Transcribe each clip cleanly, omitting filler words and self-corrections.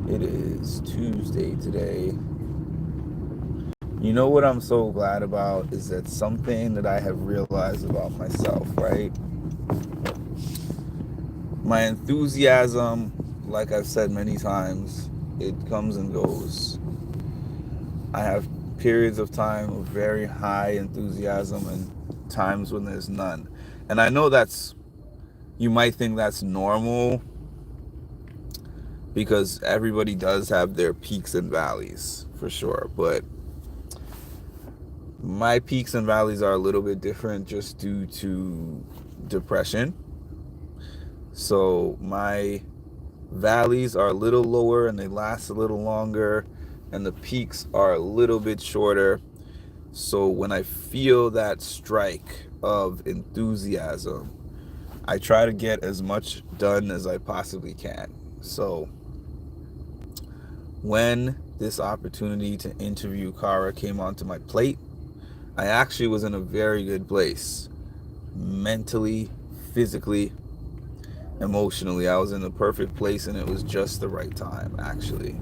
It is Tuesday today. You know what I'm so glad about is that something that I have realized about myself, right? My enthusiasm, like I've said many times, it comes and goes. I have periods of time of very high enthusiasm and times when there's none. And I know you might think that's normal because everybody does have their peaks and valleys for sure. But my peaks and valleys are a little bit different just due to depression. So my valleys are a little lower and they last a little longer, and the peaks are a little bit shorter. So when I feel that strike of enthusiasm, I try to get as much done as I possibly can. So when this opportunity to interview Kara came onto my plate, I actually was in a very good place mentally, physically, emotionally. I was in the perfect place and it was just the right time, actually.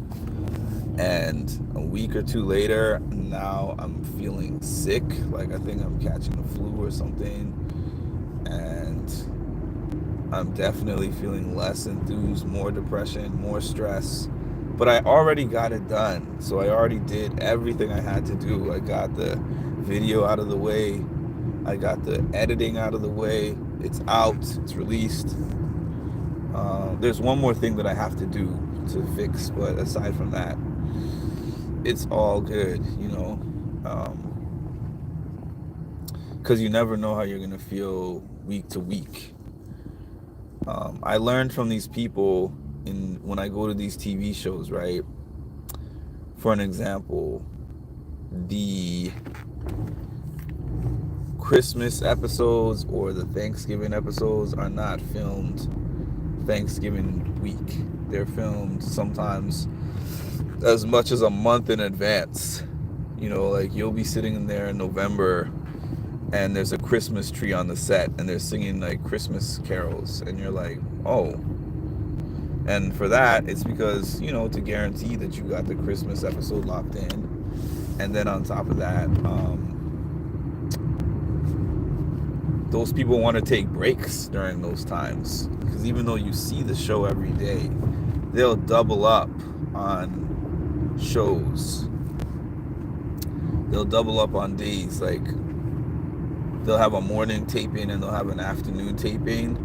And a week or two later, now I'm feeling sick. Like I think I'm catching the flu or something. And I'm definitely feeling less enthused, more depression, more stress. But I already got it done. So I already did everything I had to do. I got the video out of the way, I got the editing out of the way. It's out, it's released. There's one more thing that I have to do to fix, but aside from that, it's all good. Because you never know how you're going to feel week to week. I learned from these people when I go to these TV shows, right? For an example, the Christmas episodes or the Thanksgiving episodes are not filmed Thanksgiving week. They're filmed sometimes as much as a month in advance. Like you'll be sitting in there in November and there's a Christmas tree on the set and they're singing like Christmas carols and you're like, oh. And for that, it's because, to guarantee that you got the Christmas episode locked in. And then on top of that, those people want to take breaks during those times because even though you see the show every day, they'll double up on shows. They'll double up on days. Like they'll have a morning taping and they'll have an afternoon taping.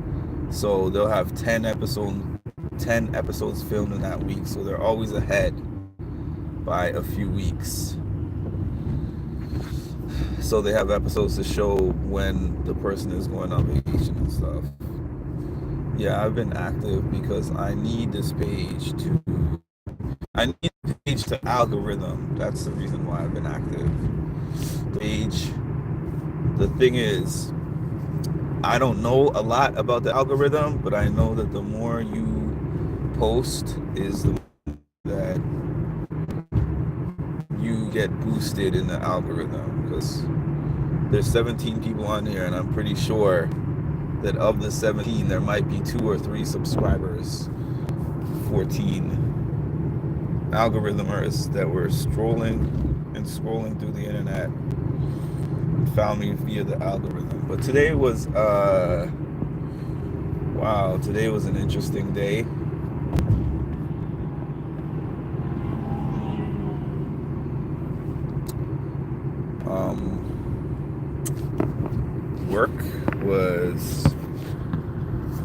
So they'll have 10 episodes filmed in that week. So they're always ahead by a few weeks. So they have episodes to show when the person is going on vacation and stuff. Yeah, I've been active because I need this page to algorithm. That's the reason why I've been active. The page. The thing is, I don't know a lot about the algorithm, but I know that the more you post is the that you get boosted in the algorithm because there's 17 people on here and I'm pretty sure that of the 17 there might be 2 or 3 subscribers, 14 algorithmers that were strolling and scrolling through the internet and found me via the algorithm. But today was today was an interesting day. Work was,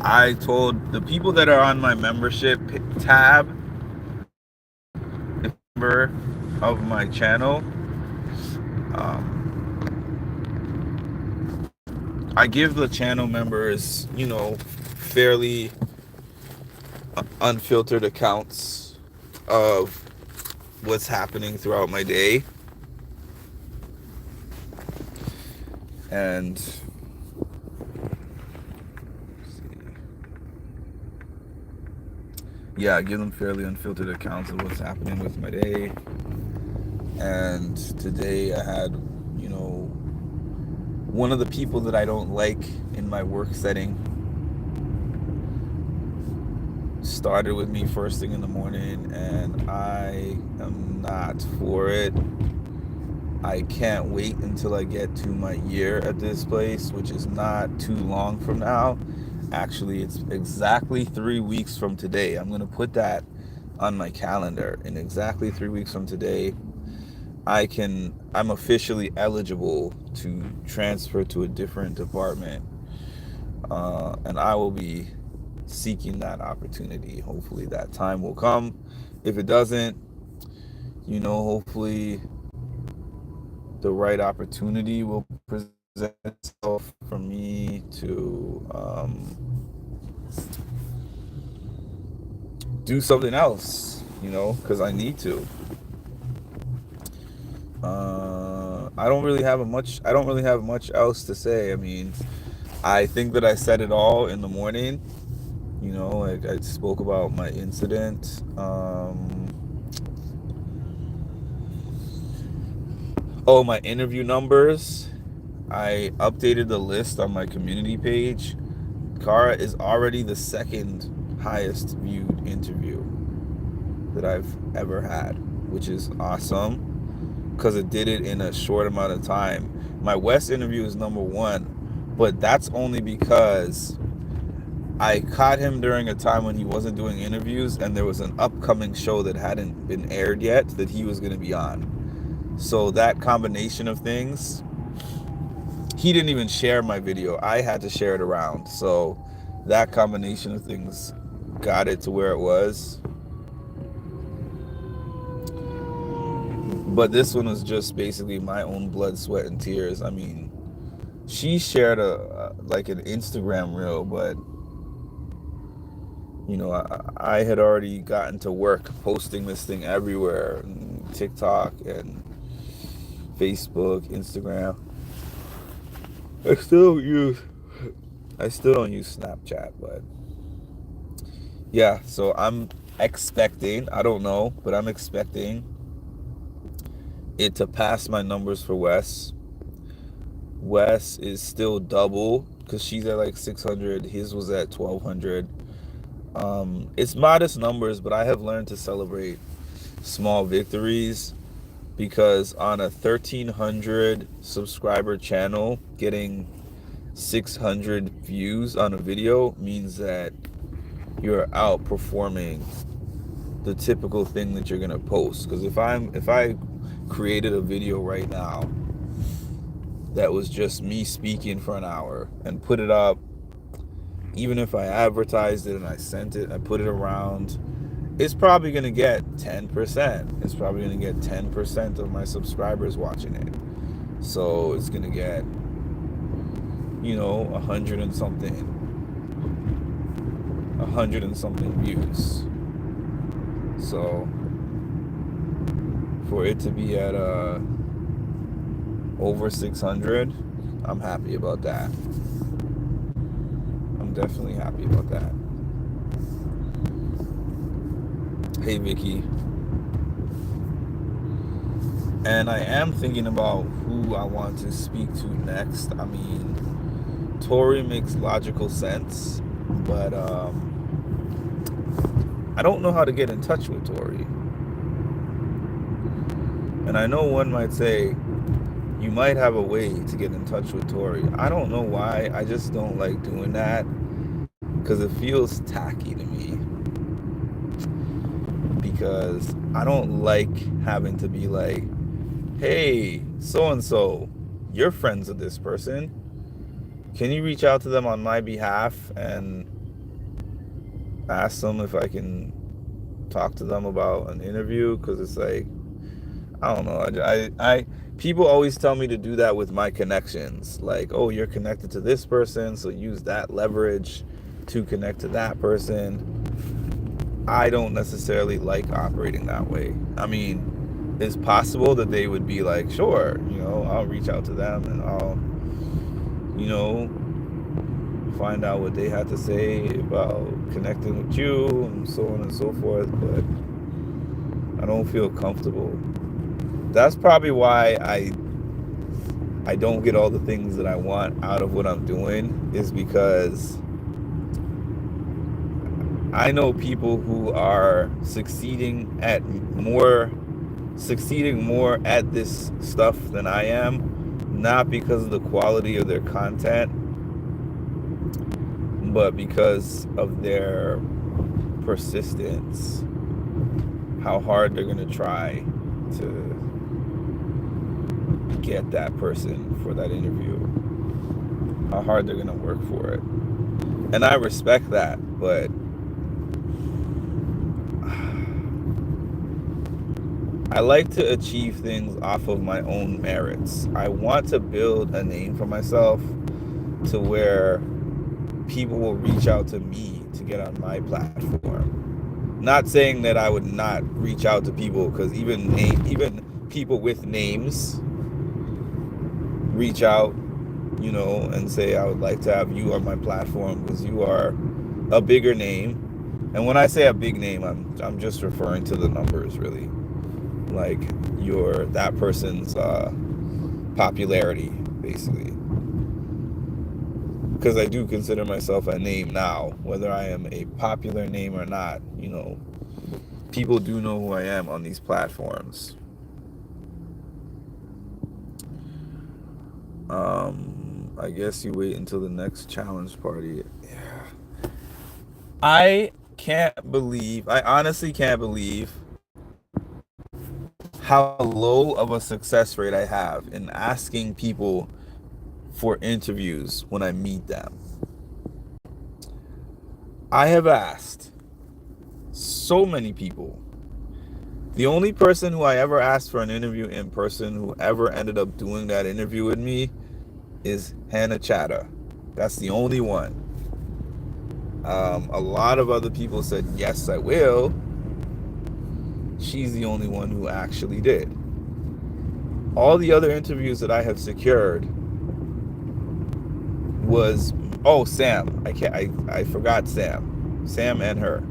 I told the people that are on my membership tab, member of my channel, I give the channel members, fairly unfiltered accounts of what's happening throughout my day. And I give them fairly unfiltered accounts of what's happening with my day. And today I had, one of the people that I don't like in my work setting started with me first thing in the morning, and I am not for it. I can't wait until I get to my year at this place, which is not too long from now. Actually, it's exactly 3 weeks from today. I'm going to put that on my calendar. In exactly 3 weeks from today, I'm officially eligible to transfer to a different department. And I will be seeking that opportunity. Hopefully that time will come. If it doesn't, hopefully the right opportunity will present itself for me to do something else, because I need to. I don't really have much else to say. I mean, I think that I said it all in the morning. I spoke about my incident. My interview numbers. I updated the list on my community page. Cara is already the second highest viewed interview that I've ever had, which is awesome because it did it in a short amount of time. My West interview is number one, but that's only because I caught him during a time when he wasn't doing interviews, and there was an upcoming show that hadn't been aired yet that he was going to be on. So that combination of things, he didn't even share my video. I had to share it around. So that combination of things got it to where it was. But this one was just basically my own blood, sweat, and tears. I mean, she shared like an Instagram reel, but I had already gotten to work posting this thing everywhere, TikTok and Facebook, Instagram. I still don't use Snapchat, but yeah, so I'm expecting, I don't know, but I'm expecting it to pass my numbers for Wes. Wes is still double because she's at like 600. His was at 1200. It's modest numbers, but I have learned to celebrate small victories, because on a 1300 subscriber channel, getting 600 views on a video means that you're outperforming the typical thing that you're gonna post. Because if I created a video right now that was just me speaking for an hour and put it up, even if I advertised it and I sent it, I put it around, it's probably going to get 10%. It's probably going to get 10% of my subscribers watching it. So it's going to get, 100 and something views. So for it to be at over 600, I'm happy about that. I'm definitely happy about that. Hey, Vicky. And I am thinking about who I want to speak to next. I mean, Tori makes logical sense, but I don't know how to get in touch with Tori. And I know one might say, you might have a way to get in touch with Tori. I don't know why. I just don't like doing that because it feels tacky to me. Because I don't like having to be like, hey, so-and-so, you're friends with this person. Can you reach out to them on my behalf and ask them if I can talk to them about an interview? Because it's like, I don't know. I people always tell me to do that with my connections. Like, oh, you're connected to this person, so use that leverage to connect to that person. I don't necessarily like operating that way. I mean, it's possible that they would be like, sure, I'll reach out to them and I'll, find out what they had to say about connecting with you and so on and so forth, but I don't feel comfortable. That's probably why I don't get all the things that I want out of what I'm doing, is because I know people who are succeeding more at this stuff than I am, not because of the quality of their content, but because of their persistence, how hard they're going to try to get that person for that interview, how hard they're going to work for it. And I respect that, but I like to achieve things off of my own merits. I want to build a name for myself to where people will reach out to me to get on my platform. Not saying that I would not reach out to people, because even people with names reach out, and say, I would like to have you on my platform because you are a bigger name. And when I say a big name, I'm just referring to the numbers, really. Like that person's popularity, basically. Because I do consider myself a name now, whether I am a popular name or not. People do know who I am on these platforms. I guess you wait until the next challenge party. Yeah. I honestly can't believe how low of a success rate I have in asking people for interviews when I meet them. I have asked so many people. The only person who I ever asked for an interview in person who ever ended up doing that interview with me is Hannah Chatta. That's the only one. A lot of other people said, yes, I will. She's the only one who actually did. All the other interviews that I have secured was, Sam. I forgot Sam. Sam and her.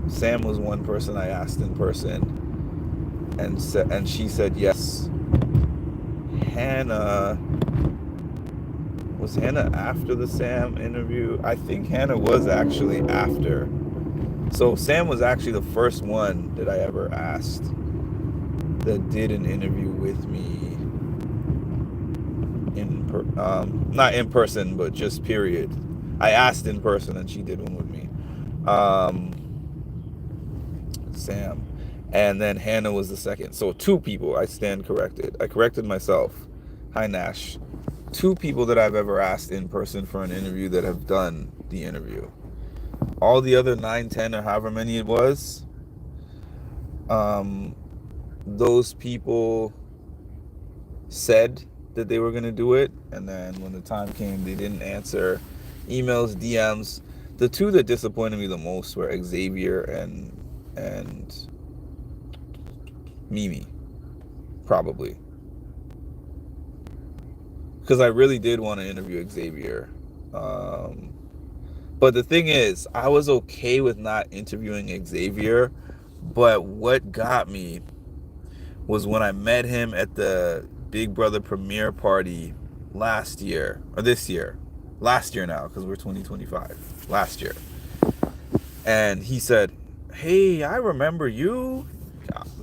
Sam was one person I asked in person, and she said yes. Was Hannah after the Sam interview? I think Hannah was actually after. So Sam was actually the first one that I ever asked that did an interview with me not in person, but just period. I asked in person and she did one with me. Sam. And then Hannah was the second. So 2 people. I stand corrected. I corrected myself. Hi, Nash. 2 people that I've ever asked in person for an interview that have done the interview. All the other 9, 10, or however many it was, those people said that they were going to do it, and then when the time came, they didn't answer emails, DMs. The 2 that disappointed me the most were Xavier and Mimi, probably. Because I really did want to interview Xavier. But the thing is, I was okay with not interviewing Xavier, but what got me was when I met him at the Big Brother premiere party last year, or this year. Last year now, because we're 2025. Last year. And he said, hey, I remember you.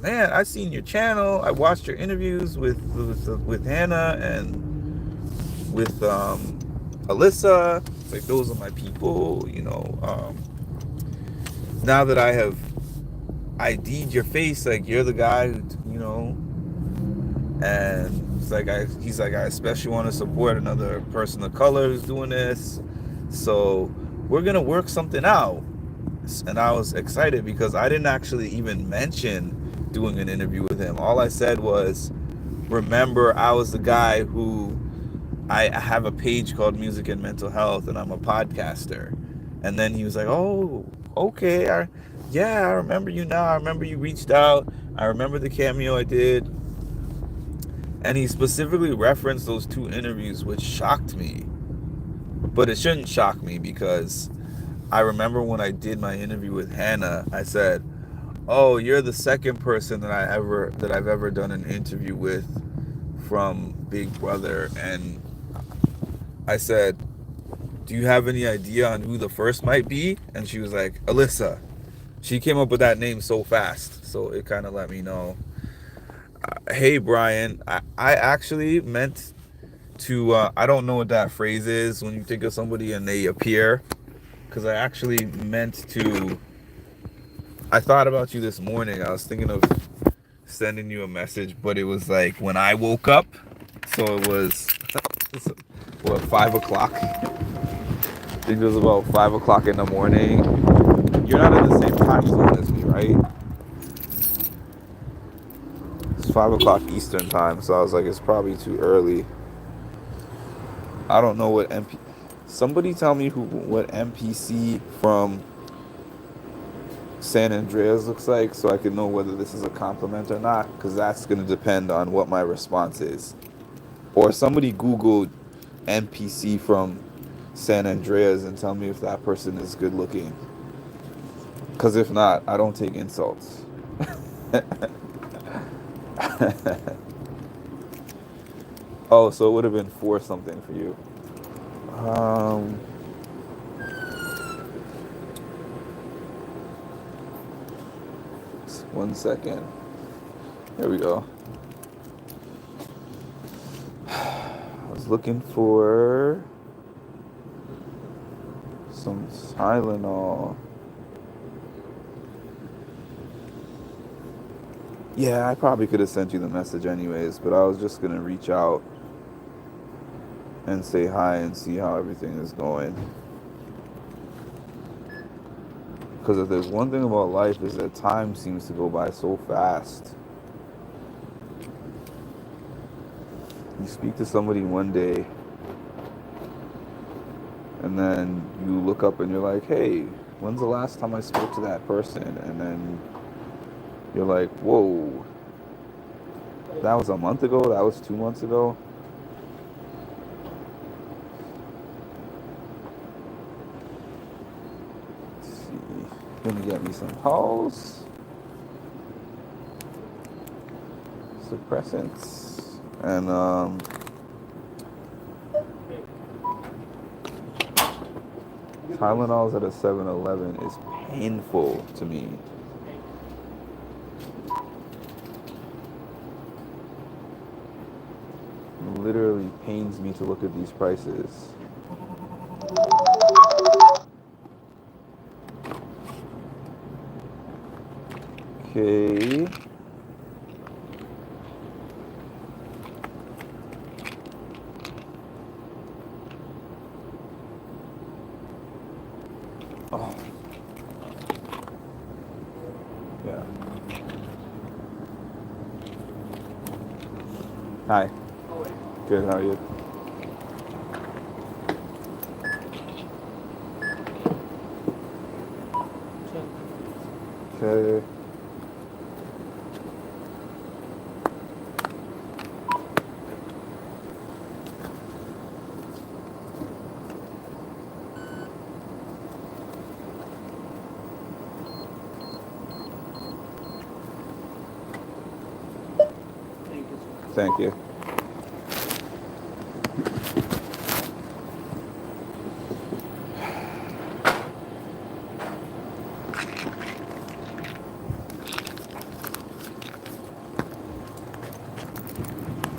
Man, I seen your channel. I watched your interviews with Hannah and with Alyssa. It's like, those are my people, now that I have ID'd your face, like, you're the guy who, and he's like, I especially want to support another person of color who's doing this, so we're gonna work something out. And I was excited because I didn't actually even mention doing an interview with him. All I said was, remember, I was the guy who, I have a page called Music and Mental Health, and I'm a podcaster. And then he was like, oh, okay, I remember you now. I remember you reached out. I remember the cameo I did. And he specifically referenced those 2 interviews, which shocked me. But it shouldn't shock me, because I remember when I did my interview with Hannah, I said, oh, you're the second person that I've ever done an interview with from Big Brother. And I said, do you have any idea on who the first might be? And she was like, Alyssa. She came up with that name so fast, so it kind of let me know. Hey, Brian, I actually meant to, I don't know what that phrase is when you think of somebody and they appear, because I actually meant to, I thought about you this morning. I was thinking of sending you a message, but it was like when I woke up, so it was, what, 5 o'clock? I think it was about 5 o'clock in the morning. You're not in the same time zone as me, right? It's 5 o'clock Eastern time, so I was like, it's probably too early. I don't know what MP. Somebody tell me what MPC from San Andreas looks like, so I can know whether this is a compliment or not, because that's going to depend on what my response is. Or somebody Googled NPC from San Andreas and tell me if that person is good looking. Because if not, I don't take insults. Oh, so it would have been 4 something for you. Um, 1 second. There we go. I was looking for some Tylenol. Yeah, I probably could have sent you the message anyways, but I was just going to reach out and say hi and see how everything is going. Because if there's one thing about life is that time seems to go by so fast. You speak to somebody one day, and then you look up and you're like, hey, when's the last time I spoke to that person? And then you're like, whoa, that was a month ago? That was 2 months ago? Let's see. Gonna get me some Halls. Suppressants. And, Tylenols at a 7-Eleven is painful to me. It literally pains me to look at these prices. Okay. Oh. Yeah. Hi. Good, how are you? Okay. Thank you.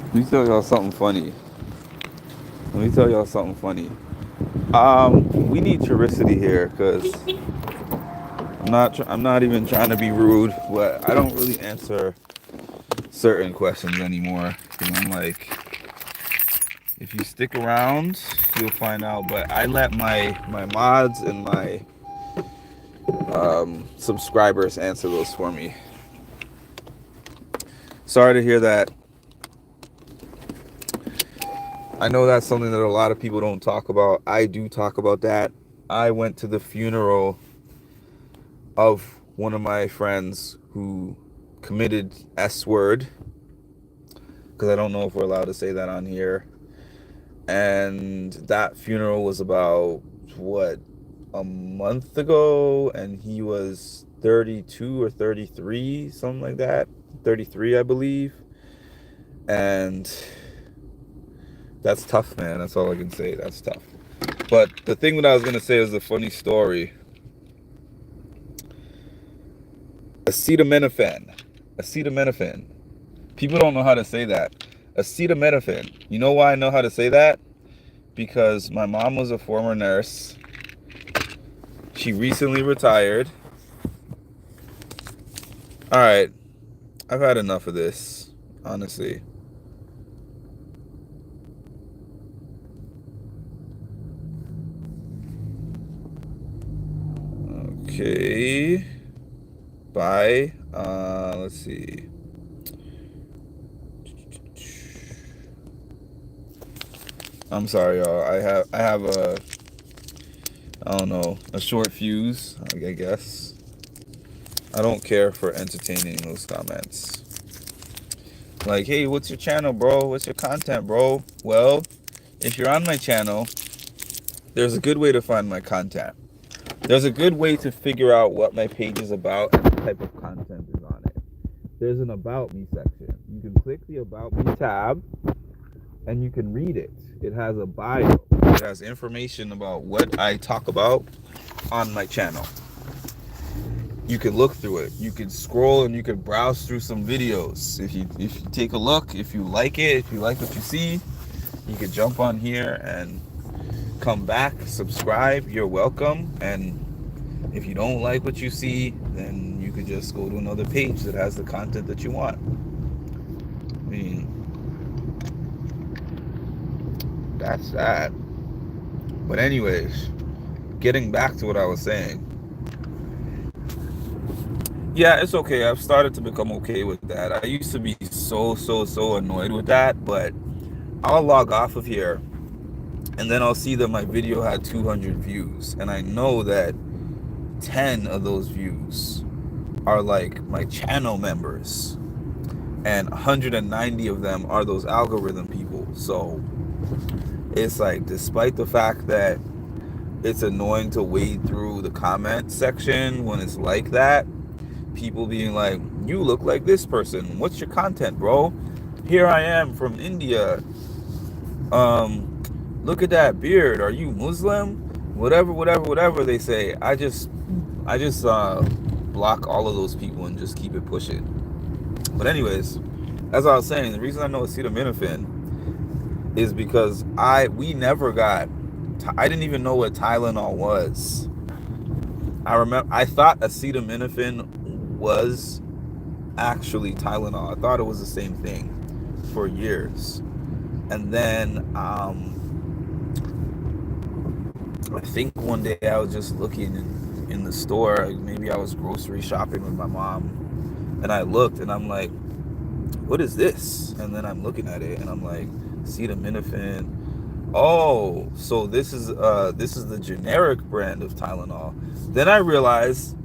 Let me tell y'all something funny. We need Chiricity here because I'm not even trying to be rude, but I don't really answer certain questions anymore. Because I'm like, if you stick around, you'll find out. But I let my mods and my subscribers answer those for me. Sorry to hear that. I know that's something that a lot of people don't talk about. I do talk about that. I went to the funeral of one of my friends who committed S word, because I don't know if we're allowed to say that on here. And that funeral was about, what, a month ago, and he was 32 or 33, something like that. 33, I believe. And that's tough, man. That's all I can say. That's tough. But the thing that I was gonna say is a funny story. Acetaminophen. Acetaminophen. People don't know how to say that. Acetaminophen. You know why I know how to say that? Because my mom was a former nurse. She recently retired. All right, I've had enough of this, honestly. Okay. Bye. Let's see. I'm sorry, y'all. I have a, I don't know, a short fuse, I guess. I don't care for entertaining those comments. Like, hey, what's your channel, bro? What's your content, bro? Well, if you're on my channel, there's a good way to find my content. There's a good way to figure out what my page is about and the type of content is on it. There's an About Me section. You can click the About Me tab and you can read it. It has a bio. It has information about what I talk about on my channel. You can look through it. You can scroll and you can browse through some videos. If you take a look, if you like it, if you like what you see, you can jump on here and come back, subscribe. You're welcome. And if you don't like what you see, then you could just go to another page that has the content that you want. I mean, that's that. But anyways, getting back to what I was saying. Yeah, it's okay. I've started to become okay with that. I used to be so annoyed with that, but I'll log off of here and then I'll see that my video had 200 views. And I know that 10 of those views are like my channel members. And 190 of them are those algorithm people. So it's like, despite the fact that it's annoying to wade through the comment section when it's like that, people being like, you look like this person, what's your content, bro? Here I am from India, look at that beard, are you Muslim? Whatever they say. I just block all of those people and just keep it pushing. But anyways, as I was saying, the reason I know acetaminophen is because I didn't even know what Tylenol was. I thought acetaminophen was actually Tylenol. I thought it was the same thing for years. And then I think one day I was just looking in the store. Maybe I was grocery shopping with my mom, and I looked and I'm like, what is this? And then I'm looking at it and I'm like, acetaminophen. Oh, so this is the generic brand of Tylenol. Then I realized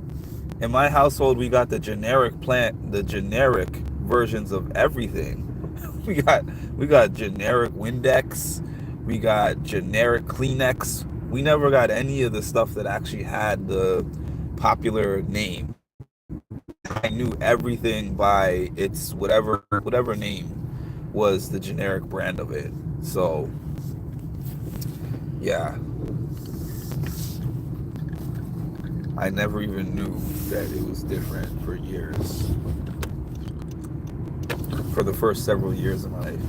in my household we got the generic versions of everything. we got generic Windex, we got generic Kleenex. We never got any of the stuff that actually had the popular name. I knew everything by its whatever name was the generic brand of it. So yeah, I never even knew that it was different for years. For the first several years of my life.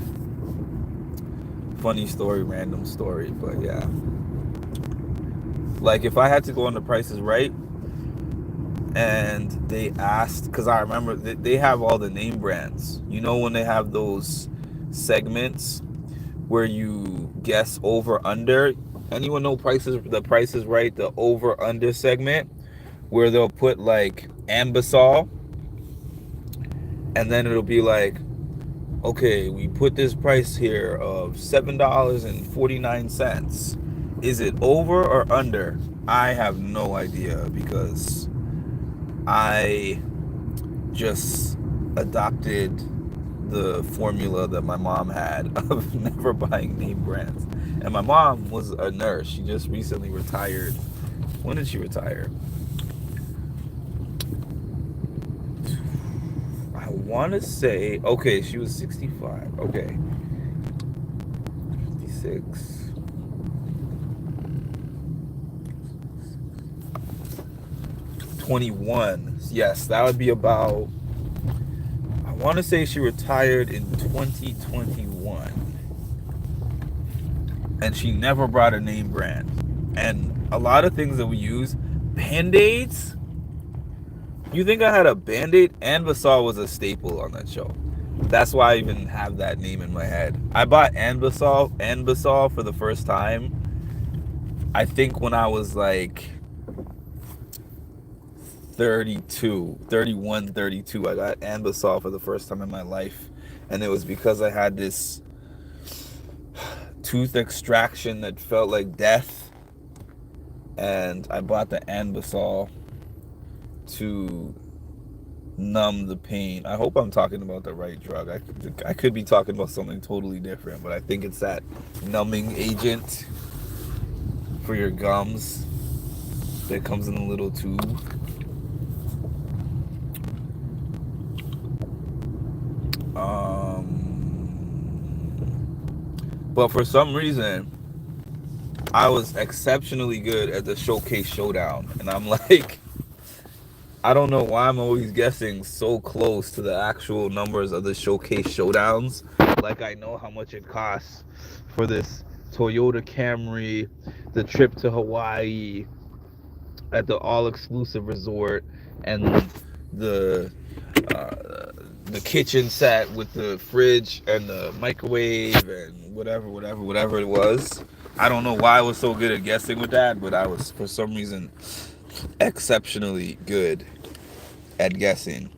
Funny story, random story, but yeah. Like if I had to go on The Price is Right and they asked, because I remember they have all the name brands. You know when they have those segments where you guess over under? Anyone know The Price is Right, the over under segment, where they'll put like Ambisol and then it'll be like, okay, we put this price here of $7.49. Is it over or under? I have no idea because I just adopted the formula that my mom had of never buying name brands. And my mom was a nurse. She just recently retired. When did she retire? I want to say, okay, she was 65. Okay. 56. 21. Yes, that would be about, I want to say she retired in 2021. And she never brought a name brand. And a lot of things that we use, Band-Aids. You think I had a Band-Aid? Anbesol was a staple on that show. That's why I even have that name in my head. I bought Anbesol for the first time, I think when I was like 32, 31, 32. I got Anbesol for the first time in my life. And it was because I had this tooth extraction that felt like death. And I bought the Anbesol to numb the pain. I hope I'm talking about the right drug. I could be talking about something totally different, but I think it's that numbing agent for your gums that comes in a little tube. But for some reason, I was exceptionally good at the Showcase Showdown. And I'm like, I don't know why I'm always guessing so close to the actual numbers of the Showcase Showdowns. Like I know how much it costs for this Toyota Camry, the trip to Hawaii at the all-exclusive resort, and the kitchen set with the fridge and the microwave and whatever it was. I don't know why I was so good at guessing with that, but I was, for some reason, exceptionally good at guessing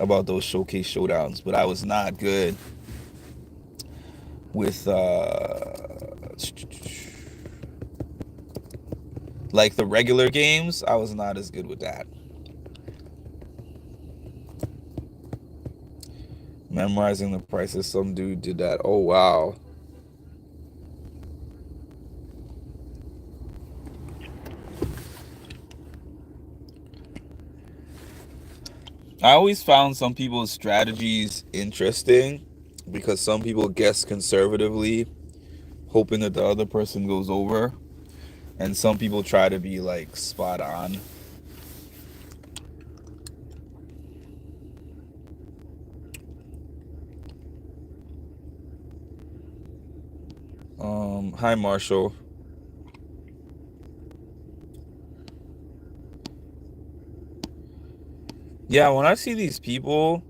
about those Showcase Showdowns. But I was not good with like the regular games. I was not as good with that. Memorizing the prices. Some dude did that. Oh wow. I always found some people's strategies interesting because some people guess conservatively, hoping that the other person goes over, and some people try to be like spot on. Hi Marshall. Yeah, when I see these people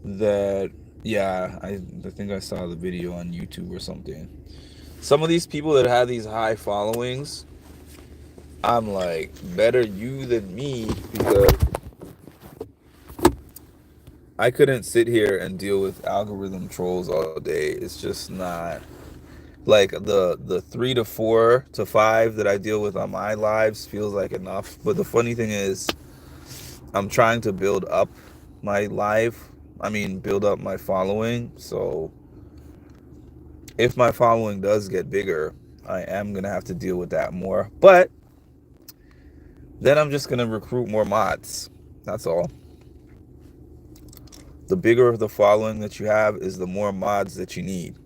that, yeah, I think I saw the video on YouTube or something. Some of these people that have these high followings, I'm like, better you than me, because I couldn't sit here and deal with algorithm trolls all day. It's just not, like, the 3 to 4 to 5 that I deal with on my lives feels like enough. But the funny thing is, I'm trying to build up my build up my following. So if my following does get bigger, I am going to have to deal with that more. But then I'm just going to recruit more mods. That's all. The bigger the following that you have is the more mods that you need.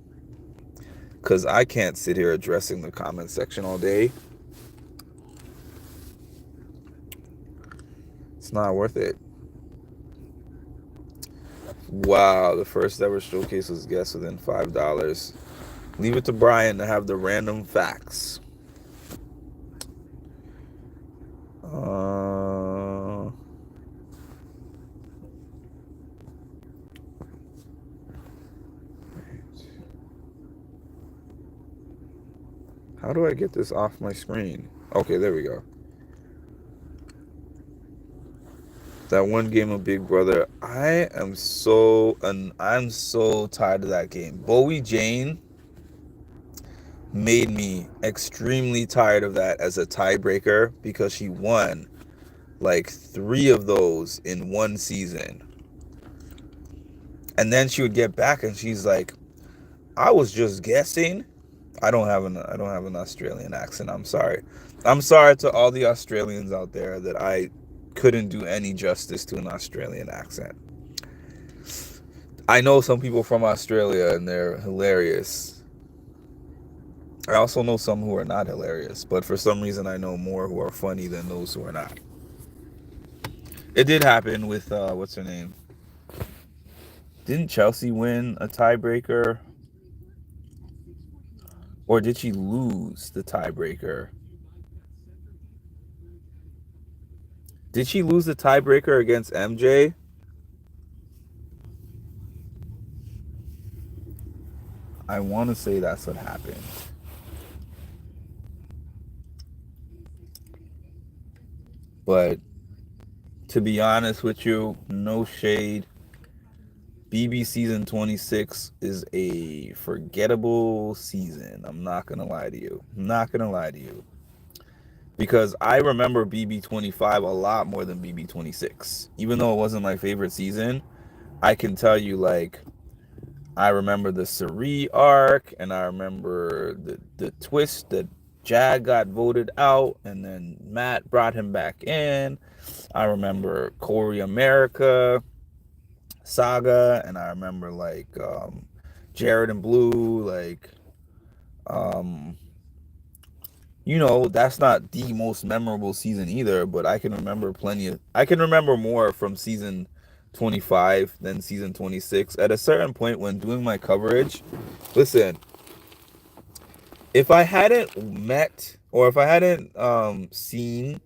Because I can't sit here addressing the comment section all day. It's not worth it. Wow, the first ever showcase was guessed within $5. Leave it to Brian to have the random facts. How do I get this off my screen? Okay, there we go. That one game of Big Brother, I'm so tired of that game. Bowie Jane made me extremely tired of that as a tiebreaker because she won like 3 of those in one season. And then she would get back and she's like, I was just guessing. I don't have an Australian accent. I'm sorry. I'm sorry to all the Australians out there that I couldn't do any justice to an Australian accent. I know some people from Australia and they're hilarious. I also know some who are not hilarious, but for some reason I know more who are funny than those who are not. It did happen with what's her name? Didn't Chelsea win a tiebreaker, or did she lose the tiebreaker? Did she lose the tiebreaker against MJ? I want to say that's what happened. But to be honest with you, no shade. BB season 26 is a forgettable season. I'm not going to lie to you. I'm not going to lie to you. Because I remember BB 25 a lot more than BB 26. Even though it wasn't my favorite season, I can tell you, like, I remember the Suri arc, and I remember the twist that Jag got voted out, and then Matt brought him back in. I remember Corey America saga, and I remember like Jared and Blue, like um, that's not the most memorable season either, but I can remember plenty of. I can remember more from season 25 than season 26. At a certain point when doing my coverage, listen, if I hadn't met or if I hadn't seen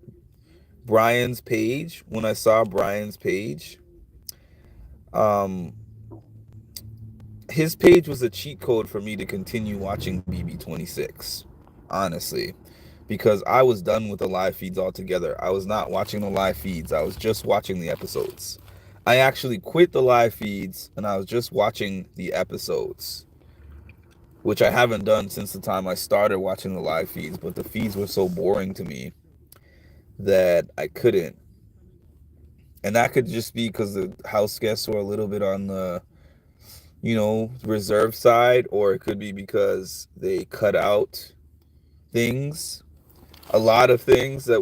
Brian's page, when I saw Brian's page, um, his page was a cheat code for me to continue watching BB26, honestly, because I was done with the live feeds altogether. I was not watching the live feeds, I was just watching the episodes. I actually quit the live feeds and I was just watching the episodes, which I haven't done since the time I started watching the live feeds, but the feeds were so boring to me that I couldn't. And that could just be because the house guests were a little bit on the reserve side, or it could be because they cut out things, a lot of things that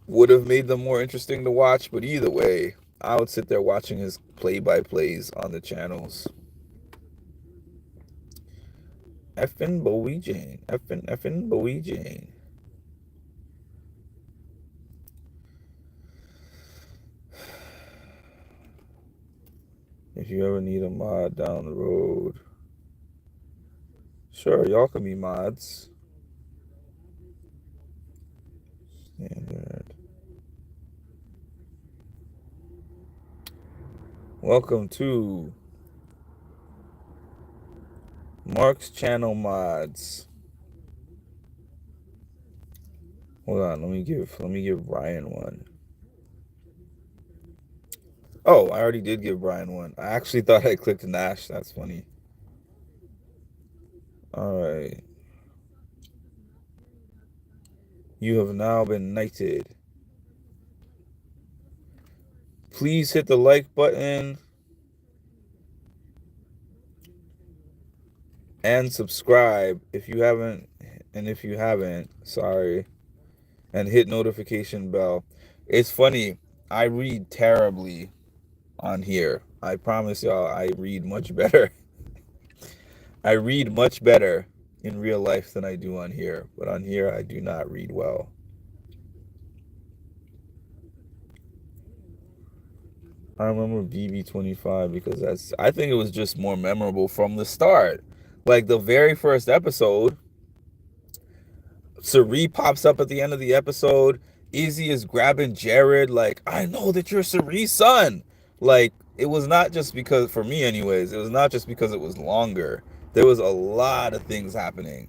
would have made them more interesting to watch. But either way, I would sit there watching his play-by-plays on the channels. Effin' Bowie Jane, effin' Bowie Jane. If you ever need a mod down the road, sure, y'all can be mods. Standard. Welcome to Mark's channel mods. Hold on, let me give Brian one. Oh, I already did give Brian one. I actually thought I clicked Nash. That's funny. Alright. You have now been knighted. Please hit the like button and subscribe if you haven't. And if you haven't, sorry. And hit notification bell. It's funny. I read terribly on here. I promise y'all, I read much better. I read much better in real life than I do on here. But on here, I do not read well. I remember BB25 because I think it was just more memorable from the start. Like the very first episode, Sari pops up at the end of the episode. Izzy is grabbing Jared, like, I know that you're Sari's son. Like, it was not just because, for me anyways, it was not just because it was longer. There was a lot of things happening.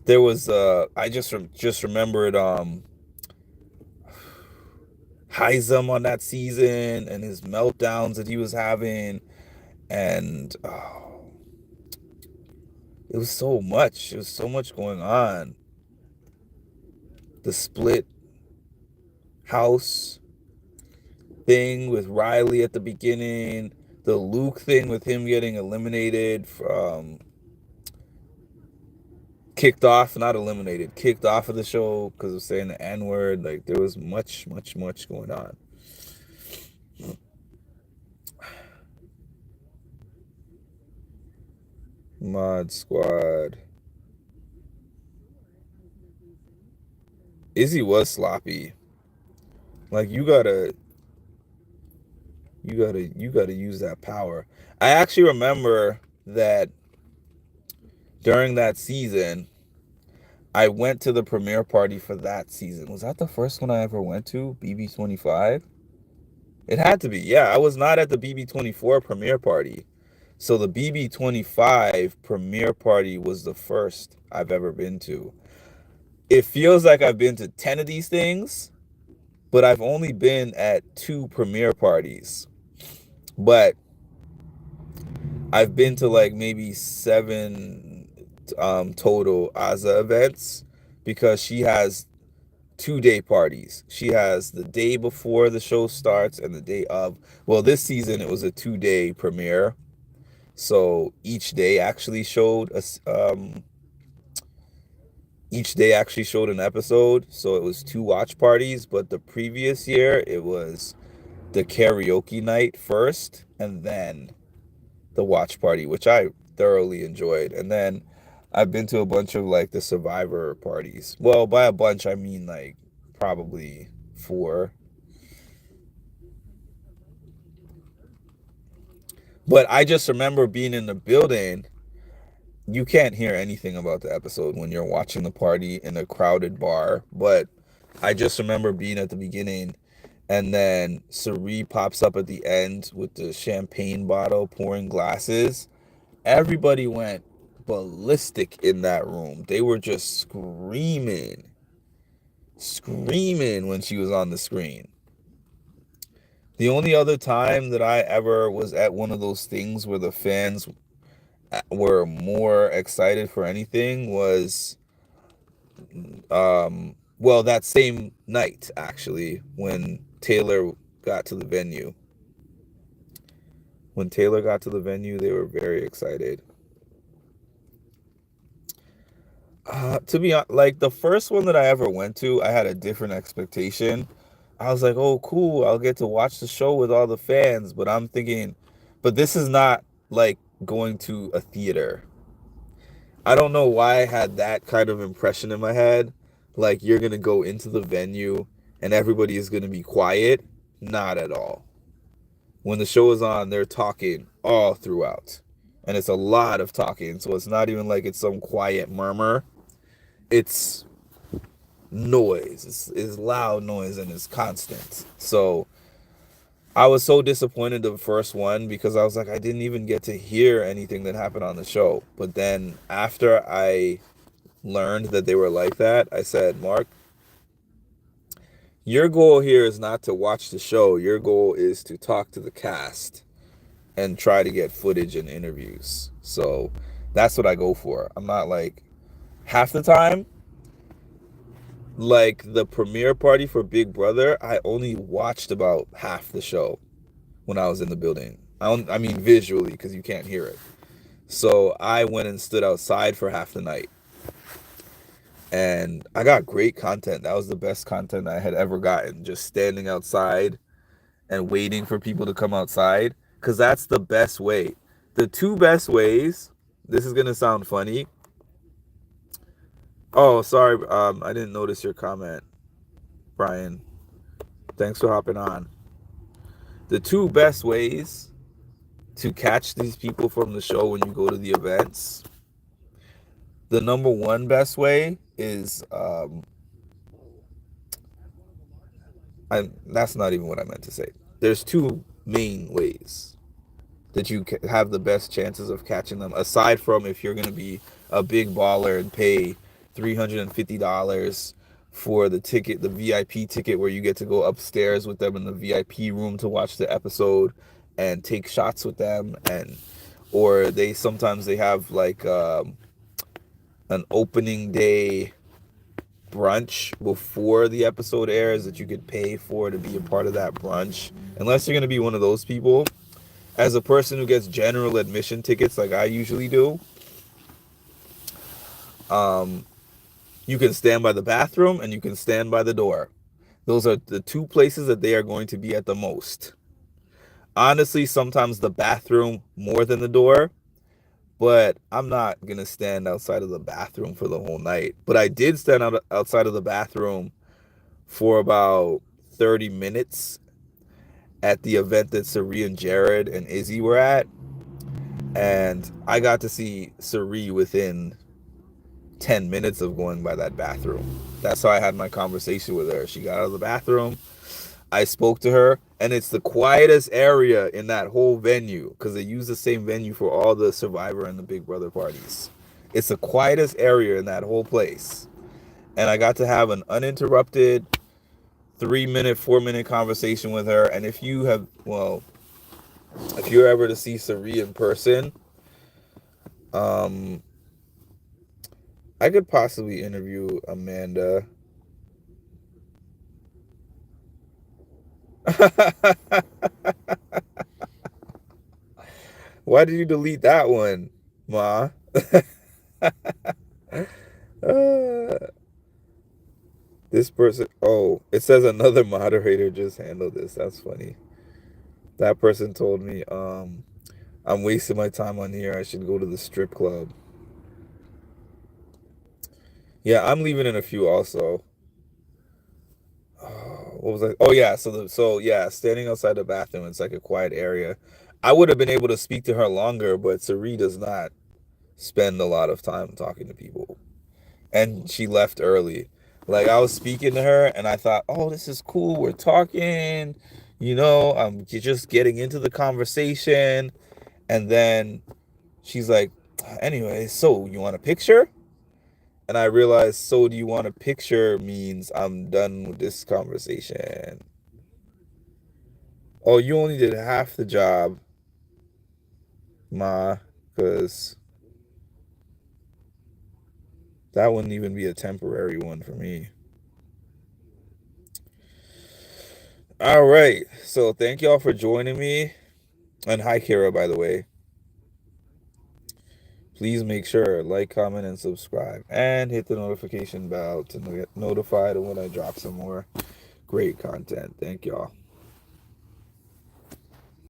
There was I just remembered Heisem on that season and his meltdowns that he was having, and it was so much. It was so much going on. The split house thing with Riley at the beginning, the Luke thing with him getting eliminated from kicked off, not eliminated, kicked off of the show because of saying the N-word. Like there was much going on. Mod Squad. Izzy was sloppy. Like you gotta use that power. I actually remember that during that season, I went to the premiere party for that season. Was that the first one I ever went to? BB25? It had to be. Yeah, I was not at the BB24 premiere party. So the BB25 premiere party was the first I've ever been to. It feels like I've been to 10 of these things, but I've only been at 2 premiere parties. But I've been to like maybe 7 total Aza events because she has 2 day parties. She has the day before the show starts and the day of. Well, this season it was a 2 day premiere. So each day actually showed an episode. So it was 2 watch parties. But the previous year it was the karaoke night first, and then the watch party, which I thoroughly enjoyed. And then I've been to a bunch of like the Survivor parties. Well, by a bunch I mean like probably 4. But I just remember being in the building. You can't hear anything about the episode when you're watching the party in a crowded bar. But I just remember being at the beginning, and then Sari pops up at the end with the champagne bottle pouring glasses. Everybody went ballistic in that room. They were just screaming when she was on the screen. The only other time that I ever was at one of those things where the fans were more excited for anything was well, that same night actually, when Taylor got to the venue. When Taylor got to the venue, they were very excited. To be honest, like the first one that I ever went to, I had a different expectation. I was like, "Oh, cool! I'll get to watch the show with all the fans." But I'm thinking, but this is not like going to a theater. I don't know why I had that kind of impression in my head. Like you're gonna go into the venue and everybody is gonna be quiet. Not at all. When the show is on, they're talking all throughout. And it's a lot of talking. So it's not even like it's some quiet murmur. It's noise. It's loud noise and it's constant. So I was so disappointed the first one because I was like, I didn't even get to hear anything that happened on the show. But then after I learned that they were like that, I said, Mark, your goal here is not to watch the show. Your goal is to talk to the cast and try to get footage and interviews. So that's what I go for. I'm not like half the time, like the premiere party for Big Brother, I only watched about half the show when I was in the building. I mean visually because you can't hear it. So I went and stood outside for half the night. And I got great content. That was the best content I had ever gotten. Just standing outside and waiting for people to come outside. Because that's the best way. The 2 best ways, this is going to sound funny. Oh, sorry. I didn't notice your comment, Brian. Thanks for hopping on. The 2 best ways to catch these people from the show when you go to the events. The number one best way is that's not even what I meant to say. There's 2 main ways that you have the best chances of catching them, aside from if you're going to be a big baller and pay $350 for the ticket, the VIP ticket, where you get to go upstairs with them in the VIP room to watch the episode and take shots with them. And or they have like an opening day brunch before the episode airs that you could pay for to be a part of that brunch, unless you're going to be one of those people. As a person who gets general admission tickets like I usually do, you can stand by the bathroom and you can stand by the door. Those are the 2 places that they are going to be at the most. Honestly, sometimes the bathroom more than the door, but I'm not going to stand outside of the bathroom for the whole night. But I did stand outside of the bathroom for about 30 minutes at the event that Sari and Jared and Izzy were at. And I got to see Sari within 10 minutes of going by that bathroom. That's how I had my conversation with her. She got out of the bathroom. I spoke to her, and it's the quietest area in that whole venue because they use the same venue for all the Survivor and the Big Brother parties. It's the quietest area in that whole place. And I got to have an uninterrupted 3-minute, 4-minute conversation with her. And if you have, well, if you're ever to see Sari in person, I could possibly interview Amanda. Why did you delete that one, Ma? This person, oh, it says another moderator just handled this. That's funny. That person told me, I'm wasting my time on here. I should go to the strip club. Yeah, I'm leaving in a few also. What was I? Oh yeah, so yeah, standing outside the bathroom, it's like a quiet area. I would have been able to speak to her longer, but Sari does not spend a lot of time talking to people. And she left early. Like I was speaking to her and I thought, "Oh, this is cool. We're talking, I'm just getting into the conversation." And then she's like, "Anyway, so you want a picture?" And I realized, "So do you want a picture?" means I'm done with this conversation. Oh, you only did half the job, Ma, because that wouldn't even be a temporary one for me. All right. So thank y'all for joining me. And hi, Kara, by the way. Please make sure like, comment, and subscribe. And hit the notification bell to get notified when I drop some more great content. Thank y'all.